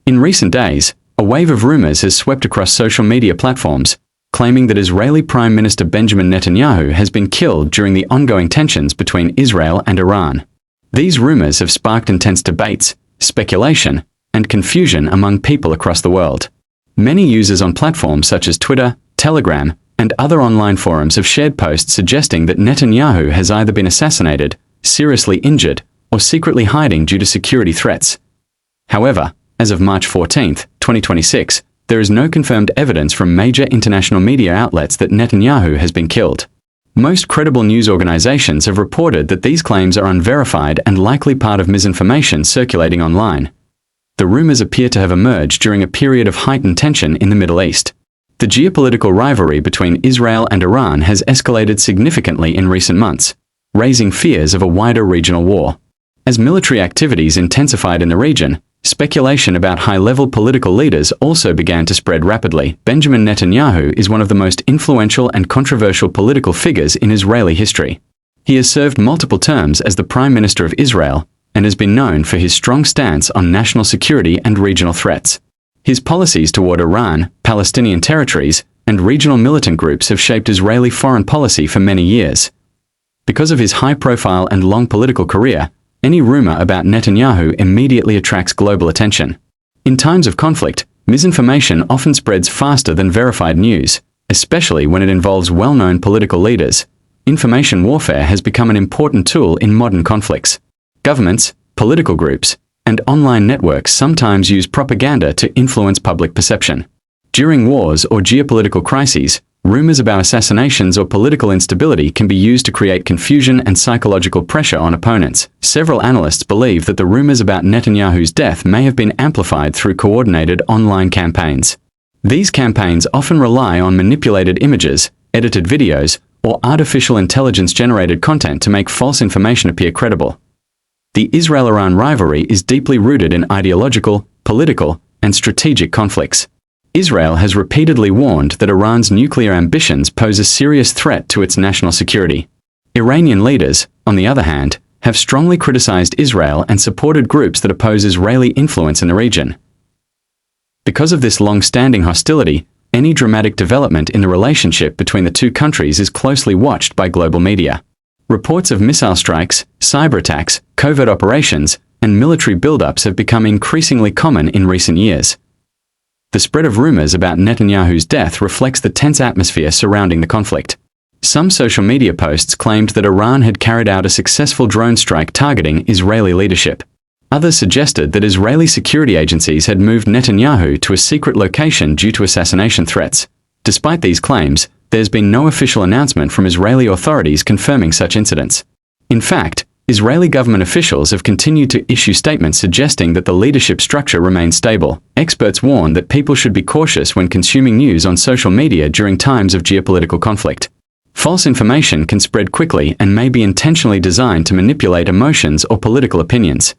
In recent days, a wave of rumors has swept across social media platforms, claiming that Israeli Prime Minister Benjamin Netanyahu has been killed during the ongoing tensions between Israel and Iran. These rumors have sparked intense debates, speculation, and confusion among people across the world. Many users on platforms such as Twitter, Telegram, and other online forums have shared posts suggesting that Netanyahu has either been assassinated, seriously injured, or secretly hiding due to security threats. However, as of March 14, 2026, there is no confirmed evidence from major international media outlets that Netanyahu has been killed. Most credible news organizations have reported that these claims are unverified and likely part of misinformation circulating online. The rumors appear to have emerged during a period of heightened tension in the Middle East. The geopolitical rivalry between Israel and Iran has escalated significantly in recent months, raising fears of a wider regional war. As military activities intensified in the region, speculation about high-level political leaders also began to spread rapidly. Benjamin Netanyahu is one of the most influential and controversial political figures in Israeli history. He has served multiple terms as the Prime Minister of Israel and has been known for his strong stance on national security and regional threats. His policies toward Iran, Palestinian territories, and regional militant groups have shaped Israeli foreign policy for many years. Because of his high-profile and long political career, any rumor about Netanyahu immediately attracts global attention. In times of conflict, misinformation often spreads faster than verified news, especially when it involves well-known political leaders. Information warfare has become an important tool in modern conflicts. Governments, political groups, and online networks sometimes use propaganda to influence public perception. During wars or geopolitical crises, rumors about assassinations or political instability can be used to create confusion and psychological pressure on opponents. Several analysts believe that the rumors about Netanyahu's death may have been amplified through coordinated online campaigns. These campaigns often rely on manipulated images, edited videos, or artificial intelligence-generated content to make false information appear credible. The Israel-Iran rivalry is deeply rooted in ideological, political, and strategic conflicts. Israel has repeatedly warned that Iran's nuclear ambitions pose a serious threat to its national security. Iranian leaders, on the other hand, have strongly criticized Israel and supported groups that oppose Israeli influence in the region. Because of this long-standing hostility, any dramatic development in the relationship between the two countries is closely watched by global media. Reports of missile strikes, cyber attacks, covert operations, and military buildups have become increasingly common in recent years. The spread of rumors about Netanyahu's death reflects the tense atmosphere surrounding the conflict. Some social media posts claimed that Iran had carried out a successful drone strike targeting Israeli leadership. Others suggested that Israeli security agencies had moved Netanyahu to a secret location due to assassination threats. Despite these claims, there's been no official announcement from Israeli authorities confirming such incidents. In fact, Israeli government officials have continued to issue statements suggesting that the leadership structure remains stable. Experts warn that people should be cautious when consuming news on social media during times of geopolitical conflict. False information can spread quickly and may be intentionally designed to manipulate emotions or political opinions.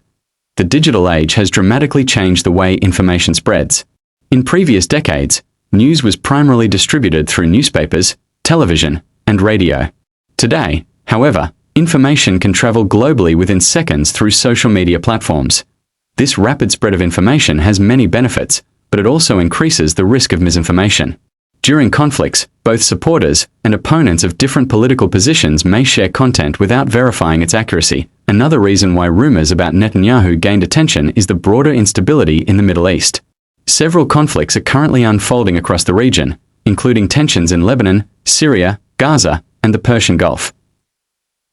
The digital age has dramatically changed the way information spreads. In previous decades, news was primarily distributed through newspapers, television, and radio. Today, however, information can travel globally within seconds through social media platforms. This rapid spread of information has many benefits, but it also increases the risk of misinformation. During conflicts, both supporters and opponents of different political positions may share content without verifying its accuracy. Another reason why rumors about Netanyahu gained attention is the broader instability in the Middle East. Several conflicts are currently unfolding across the region, including tensions in Lebanon, Syria, Gaza, and the Persian Gulf.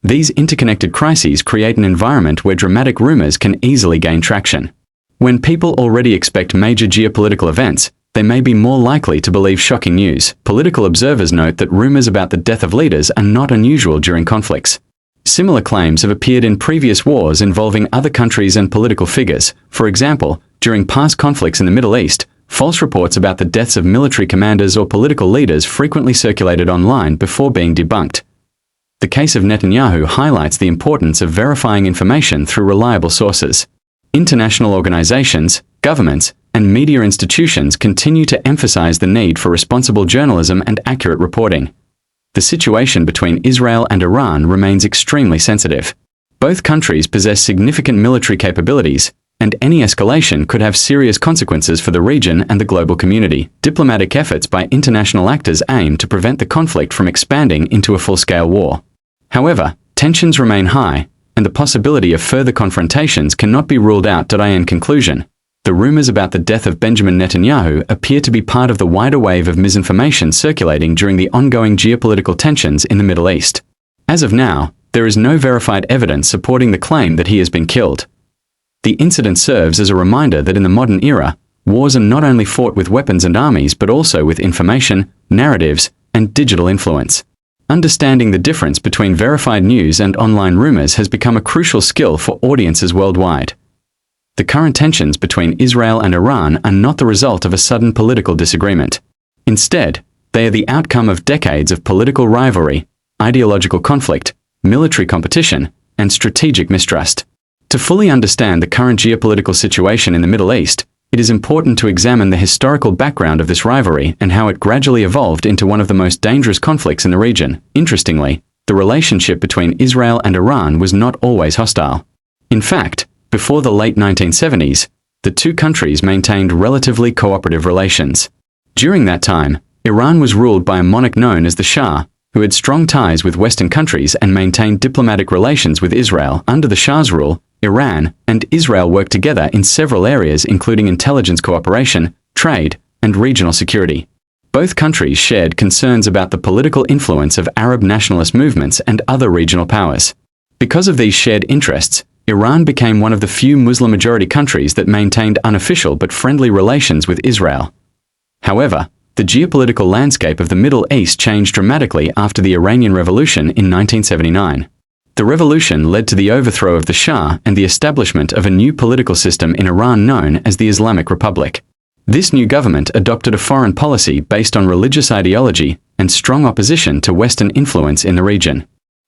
These interconnected crises create an environment where dramatic rumors can easily gain traction. When people already expect major geopolitical events, they may be more likely to believe shocking news. Political observers note that rumors about the death of leaders are not unusual during conflicts. Similar claims have appeared in previous wars involving other countries and political figures. For example, during past conflicts in the Middle East, false reports about the deaths of military commanders or political leaders frequently circulated online before being debunked. The case of Netanyahu highlights the importance of verifying information through reliable sources. International organizations, governments, and media institutions continue to emphasize the need for responsible journalism and accurate reporting. The situation between Israel and Iran remains extremely sensitive. Both countries possess significant military capabilities, and any escalation could have serious consequences for the region and the global community. Diplomatic efforts by international actors aim to prevent the conflict from expanding into a full-scale war. However, tensions remain high, and the possibility of further confrontations cannot be ruled out. In conclusion, the rumors about the death of Benjamin Netanyahu appear to be part of the wider wave of misinformation circulating during the ongoing geopolitical tensions in the Middle East. As of now, there is no verified evidence supporting the claim that he has been killed. The incident serves as a reminder that in the modern era, wars are not only fought with weapons and armies but also with information, narratives, and digital influence. Understanding the difference between verified news and online rumors has become a crucial skill for audiences worldwide. The current tensions between Israel and Iran are not the result of a sudden political disagreement. Instead, they are the outcome of decades of political rivalry, ideological conflict, military competition, and strategic mistrust. To fully understand the current geopolitical situation in the Middle East, it is important to examine the historical background of this rivalry and how it gradually evolved into one of the most dangerous conflicts in the region. Interestingly, the relationship between Israel and Iran was not always hostile. In fact, before the late 1970s, the two countries maintained relatively cooperative relations. During that time, Iran was ruled by a monarch known as the Shah, who had strong ties with Western countries and maintained diplomatic relations with Israel. Under the Shah's rule, Iran and Israel worked together in several areas including intelligence cooperation, trade, and regional security. Both countries shared concerns about the political influence of Arab nationalist movements and other regional powers. Because of these shared interests, Iran became one of the few Muslim-majority countries that maintained unofficial but friendly relations with Israel. However, the geopolitical landscape of the Middle East changed dramatically after the Iranian Revolution in 1979. The revolution led to the overthrow of the Shah and the establishment of a new political system in Iran known as the Islamic Republic. This new government adopted a foreign policy based on religious ideology and strong opposition to Western influence in the region.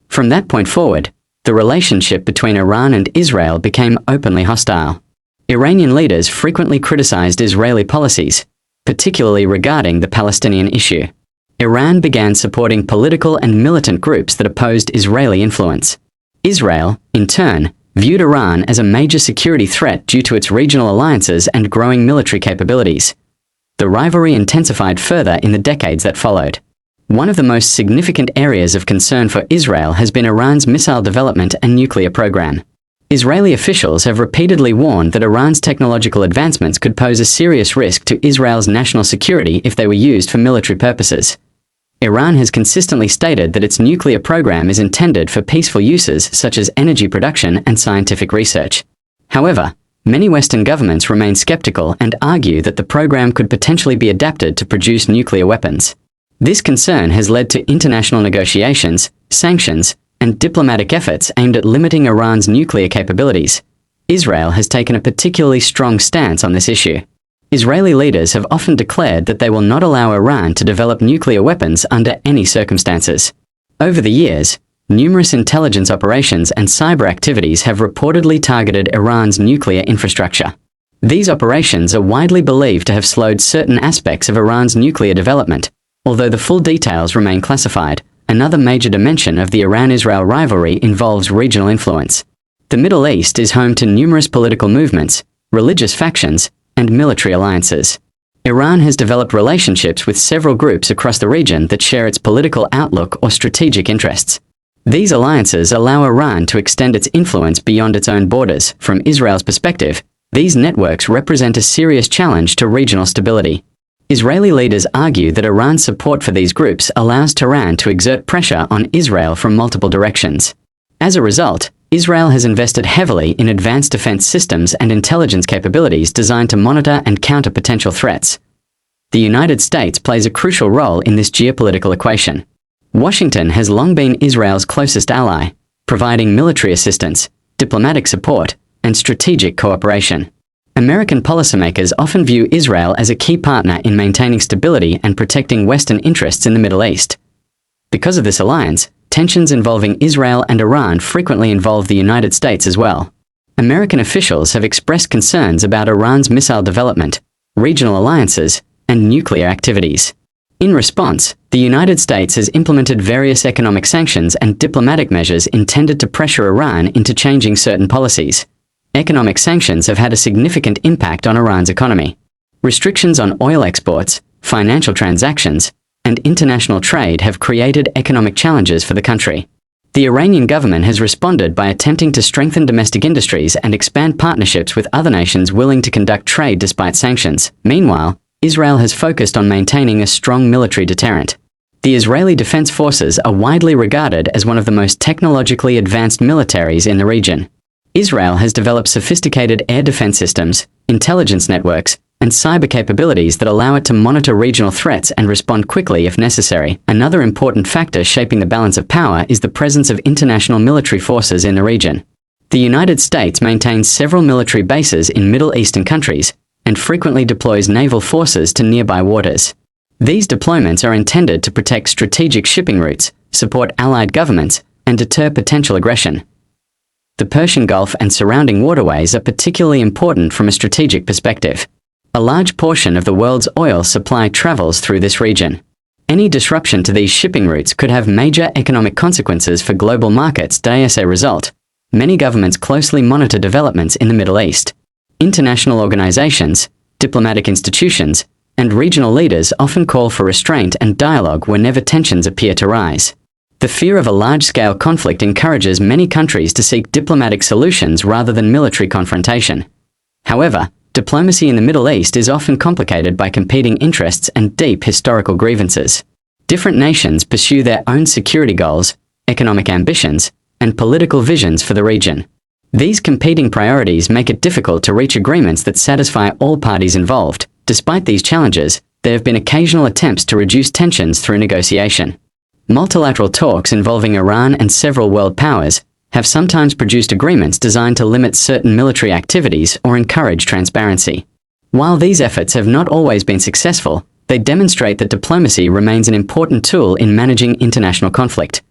From that point forward, the relationship between Iran and Israel became openly hostile. Iranian leaders frequently criticized Israeli policies, particularly regarding the Palestinian issue. Iran began supporting political and militant groups that opposed Israeli influence. Israel, in turn, viewed Iran as a major security threat due to its regional alliances and growing military capabilities. The rivalry intensified further in the decades that followed. One of the most significant areas of concern for Israel has been Iran's missile development and nuclear program. Israeli officials have repeatedly warned that Iran's technological advancements could pose a serious risk to Israel's national security if they were used for military purposes. Iran has consistently stated that its nuclear program is intended for peaceful uses such as energy production and scientific research. However, many Western governments remain skeptical and argue that the program could potentially be adapted to produce nuclear weapons. This concern has led to international negotiations, sanctions, and diplomatic efforts aimed at limiting Iran's nuclear capabilities. Israel has taken a particularly strong stance on this issue. Israeli leaders have often declared that they will not allow Iran to develop nuclear weapons under any circumstances. Over the years, numerous intelligence operations and cyber activities have reportedly targeted Iran's nuclear infrastructure. These operations are widely believed to have slowed certain aspects of Iran's nuclear development, although the full details remain classified. Another major dimension of the Iran-Israel rivalry involves regional influence. The Middle East is home to numerous political movements, religious factions, and military alliances. Iran has developed relationships with several groups across the region that share its political outlook or strategic interests. These alliances allow Iran to extend its influence beyond its own borders. From Israel's perspective, these networks represent a serious challenge to regional stability. Israeli leaders argue that Iran's support for these groups allows Tehran to exert pressure on Israel from multiple directions. As a result, Israel has invested heavily in advanced defense systems and intelligence capabilities designed to monitor and counter potential threats. The United States plays a crucial role in this geopolitical equation. Washington has long been Israel's closest ally, providing military assistance, diplomatic support, and strategic cooperation. American policymakers often view Israel as a key partner in maintaining stability and protecting Western interests in the Middle East. Because of this alliance, tensions involving Israel and Iran frequently involve the United States as well. American officials have expressed concerns about Iran's missile development, regional alliances, and nuclear activities. In response, the United States has implemented various economic sanctions and diplomatic measures intended to pressure Iran into changing certain policies. economic sanctions have had a significant impact on Iran's economy. Restrictions on oil exports, financial transactions, and international trade have created economic challenges for the country. The Iranian government has responded by attempting to strengthen domestic industries and expand partnerships with other nations willing to conduct trade despite sanctions. Meanwhile, Israel has focused on maintaining a strong military deterrent. The Israeli Defense Forces are widely regarded as one of the most technologically advanced militaries in the region. Israel has developed sophisticated air defense systems, intelligence networks, and cyber capabilities that allow it to monitor regional threats and respond quickly if necessary. Another important factor shaping the balance of power is the presence of international military forces in the region. The United States maintains several military bases in Middle Eastern countries and frequently deploys naval forces to nearby waters. These deployments are intended to protect strategic shipping routes, support allied governments, and deter potential aggression. The Persian Gulf and surrounding waterways are particularly important from a strategic perspective. A large portion of the world's oil supply travels through this region. Any disruption to these shipping routes could have major economic consequences for global markets. As a result, many governments closely monitor developments in the Middle East. International organizations, diplomatic institutions, and regional leaders often call for restraint and dialogue whenever tensions appear to rise. The fear of a large-scale conflict encourages many countries to seek diplomatic solutions rather than military confrontation. However, diplomacy in the Middle East is often complicated by competing interests and deep historical grievances. Different nations pursue their own security goals, economic ambitions, and political visions for the region. These competing priorities make it difficult to reach agreements that satisfy all parties involved. Despite these challenges, there have been occasional attempts to reduce tensions through negotiation. Multilateral talks involving Iran and several world powers have sometimes produced agreements designed to limit certain military activities or encourage transparency. While these efforts have not always been successful, they demonstrate that diplomacy remains an important tool in managing international conflict.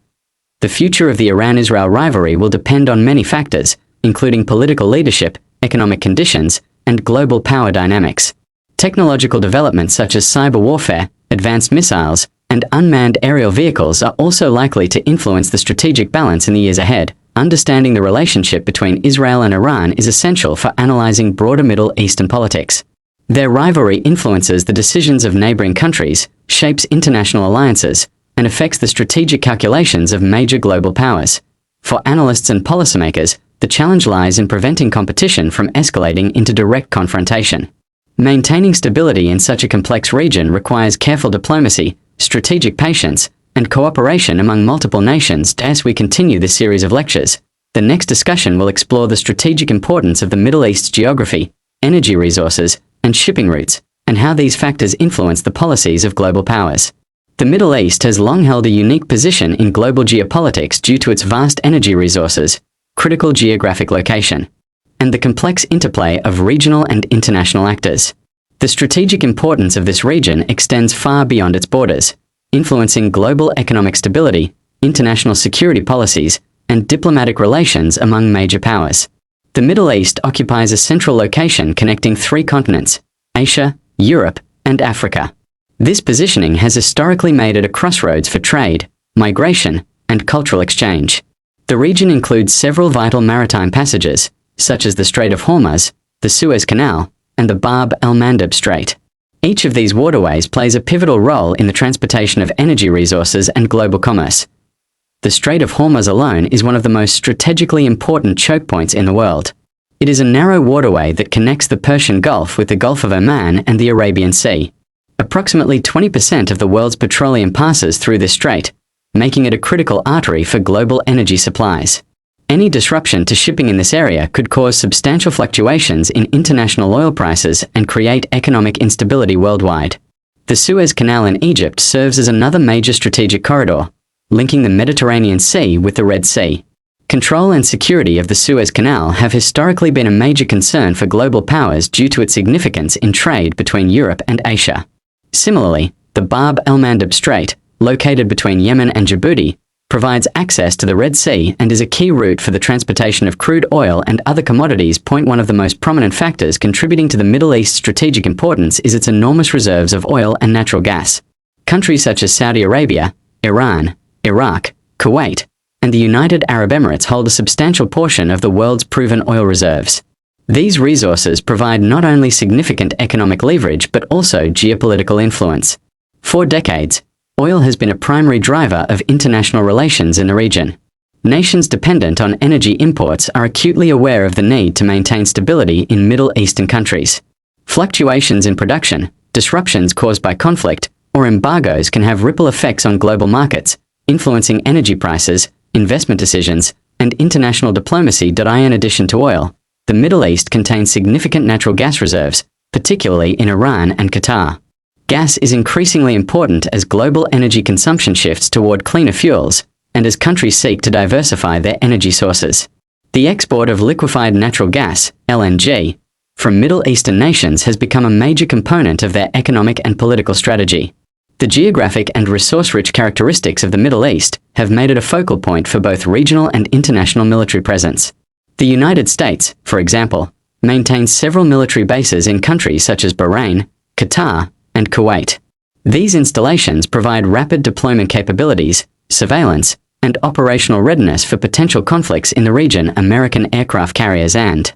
The future of the Iran-Israel rivalry will depend on many factors, including political leadership, economic conditions, and global power dynamics. Technological developments such as cyber warfare, advanced missiles, and unmanned aerial vehicles are also likely to influence the strategic balance in the years ahead. Understanding the relationship between Israel and Iran is essential for analyzing broader Middle Eastern politics. Their rivalry influences the decisions of neighboring countries, shapes international alliances, and affects the strategic calculations of major global powers. For analysts and policymakers, the challenge lies in preventing competition from escalating into direct confrontation. Maintaining stability in such a complex region requires careful diplomacy, strategic patience, and cooperation among multiple nations. As we continue this series of lectures, the next discussion will explore the strategic importance of the Middle East's geography, energy resources, and shipping routes, and how these factors influence the policies of global powers. The Middle East has long held a unique position in global geopolitics due to its vast energy resources, critical geographic location, and the complex interplay of regional and international actors. The strategic importance of this region extends far beyond its borders, influencing global economic stability, international security policies, and diplomatic relations among major powers. The Middle East occupies a central location connecting three continents: Asia, Europe, and Africa. This positioning has historically made it a crossroads for trade, migration, and cultural exchange. The region includes several vital maritime passages, such as the Strait of Hormuz, the Suez Canal, and the Bab el-Mandeb Strait. Each of these waterways plays a pivotal role in the transportation of energy resources and global commerce. The Strait of Hormuz alone is one of the most strategically important choke points in the world. It is a narrow waterway that connects the Persian Gulf with the Gulf of Oman and the Arabian Sea. Approximately 20% of the world's petroleum passes through this strait, making it a critical artery for global energy supplies. Any disruption to shipping in this area could cause substantial fluctuations in international oil prices and create economic instability worldwide. The Suez Canal in Egypt serves as another major strategic corridor, linking the Mediterranean Sea with the Red Sea. Control and security of the Suez Canal have historically been a major concern for global powers due to its significance in trade between Europe and Asia. Similarly, the Bab el-Mandeb Strait, located between Yemen and Djibouti, provides access to the Red Sea and is a key route for the transportation of crude oil and other commodities. One of the most prominent factors contributing to the Middle East's strategic importance is its enormous reserves of oil and natural gas. Countries such as Saudi Arabia, Iran, Iraq, Kuwait, and the United Arab Emirates hold a substantial portion of the world's proven oil reserves. These resources provide not only significant economic leverage but also geopolitical influence. For decades, oil has been a primary driver of international relations in the region. Nations dependent on energy imports are acutely aware of the need to maintain stability in Middle Eastern countries. Fluctuations in production, disruptions caused by conflict, or embargoes can have ripple effects on global markets, influencing energy prices, investment decisions, and international diplomacy. In addition to oil, the Middle East contains significant natural gas reserves, particularly in Iran and Qatar. Gas is increasingly important as global energy consumption shifts toward cleaner fuels, and as countries seek to diversify their energy sources. The export of liquefied natural gas, LNG, from Middle Eastern nations has become a major component of their economic and political strategy. The geographic and resource-rich characteristics of the Middle East have made it a focal point for both regional and international military presence. The United States, for example, maintains several military bases in countries such as Bahrain, Qatar, and Kuwait. These installations provide rapid deployment capabilities, surveillance, and operational readiness for potential conflicts in the region. American aircraft carriers and